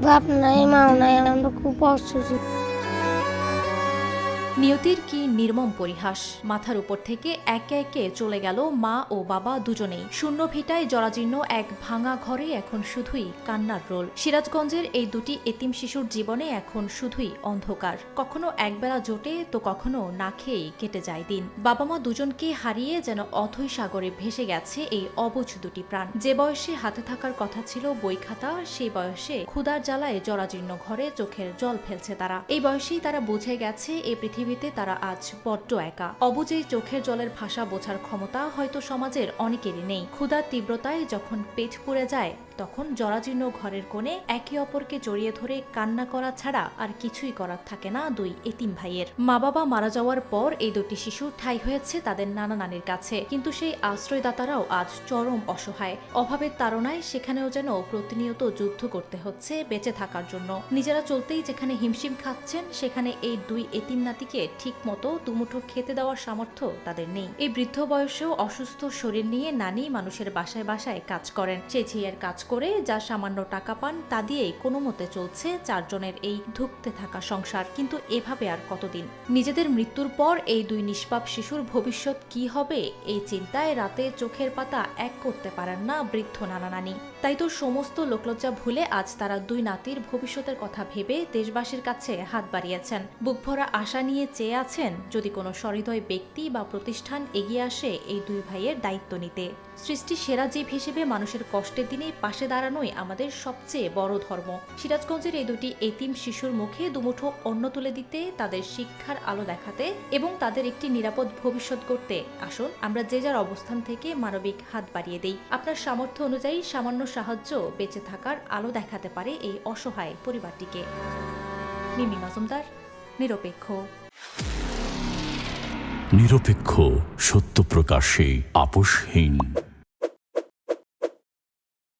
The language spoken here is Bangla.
বাপ নাই মাও নাই, আমরা খুব অসুস্থ। নিয়তির কি নির্মম পরিহাস। মাথার উপর থেকে একে একে চলে গেল মা ও বাবা দুজনেই। শূন্য ভিটায় জরাজীর্ণ এক ভাঙা ঘরে এখন শুধুই কান্নার রোল। সিরাজগঞ্জের এই দুটি এতিম শিশুর জীবনে এখন শুধুই অন্ধকার। কখনো একবেলা জোটে তো কখনো না খেয়েই কেটে যায় দিন। বাবা মা দুজনকে হারিয়ে যেন অথৈ সাগরে ভেসে গেছে এই অবুঝ দুটি প্রাণ। যে বয়সে হাতে থাকার কথা ছিল বই খাতা, সেই বয়সে ক্ষুধার জ্বালায় জরাজীর্ণ ঘরে চোখের জল ফেলছে তারা। এই বয়সেই তারা বুঝে গেছে এই পৃথিবীতে তারা আজ বড্ড একা। অবুঝ এই চোখের জলের ভাষা বোঝার ক্ষমতা হয়তো সমাজের অনেকেরই নেই। ক্ষুধার তীব্রতায় যখন পেট পুড়ে যায় তখন জরাজীর্ণ ঘরের কোণে একে অপরকে জড়িয়ে ধরে কান্না করা ছাড়া আর কিছুই করার থাকে না দুই এতিম ভাইয়ের। মা বাবা মারা যাওয়ার পর এই দুটি শিশু ঠাঁই হয়েছে তাদের নানা নানির কাছে, কিন্তু সেই আশ্রয়দাতারাও আজ চরম অসহায়। অভাবের তাড়নায় সেখানেও যেন প্রতিনিয়ত যুদ্ধ করতে হচ্ছে বেঁচে থাকার জন্য। নিজেরা চলতেই যেখানে হিমশিম খাচ্ছেন, সেখানে এই দুই এতিম নাতিকে ঠিক মতো দুমুঠো খেতে দেওয়ার সামর্থ্য তাদের নেই। এই বৃদ্ধ বয়সেও অসুস্থ শরীর নিয়ে নানি মানুষের বাসায় বাসায় কাজ করেন। সেই ঝিয়ের কাজ করে যা সামান্য টাকা পান তা দিয়েই কোনো মতে চলছে চারজনের এই ধুঁকতে থাকা সংসার। কিন্তু এভাবে আর কতদিন? নিজেদের মৃত্যুর পর এই দুই নিষ্পাপ শিশুর ভবিষ্যৎ কি হবে, এই চিন্তায় রাতে চোখের পাতা এক করতে পারেন না বৃদ্ধ নানা নানি। তাই তো সমস্ত লোকলজ্জা ভুলে আজ তারা দুই নাতির ভবিষ্যতের কথা ভেবে দেশবাসীর কাছে হাত বাড়িয়েছেন। বুকভরা আশা নিয়ে চেয়ে আছেন যদি কোনো সহৃদয় ব্যক্তি বা প্রতিষ্ঠান এগিয়ে আসে এই দুই ভাইয়ের দায়িত্ব নিতে। সৃষ্টির সেরা জীব হিসেবে মানুষের কষ্টের দিনে পাশে দাঁড়ানোই আমাদের সবচেয়ে বড় ধর্ম। সিরাজগঞ্জের এই দুটি এতিম শিশুর মুখে দুমুঠো অন্ন তুলে দিতে, তাদের শিক্ষার আলো দেখাতে এবং তাদের একটি নিরাপদ ভবিষ্যৎ করতে আসুন আমরা যে যার অবস্থান থেকে মানবিক হাত বাড়িয়ে দেই। আপনার সামর্থ্য অনুযায়ী সামান্য সাহায্য বেঁচে থাকার আলো দেখাতে পারে এই অসহায় পরিবারটিকে। মিমি মাজুমদার, নিরপেক্ষ। নিরপেক্ষ, সত্য প্রকাশে আপোষহীন।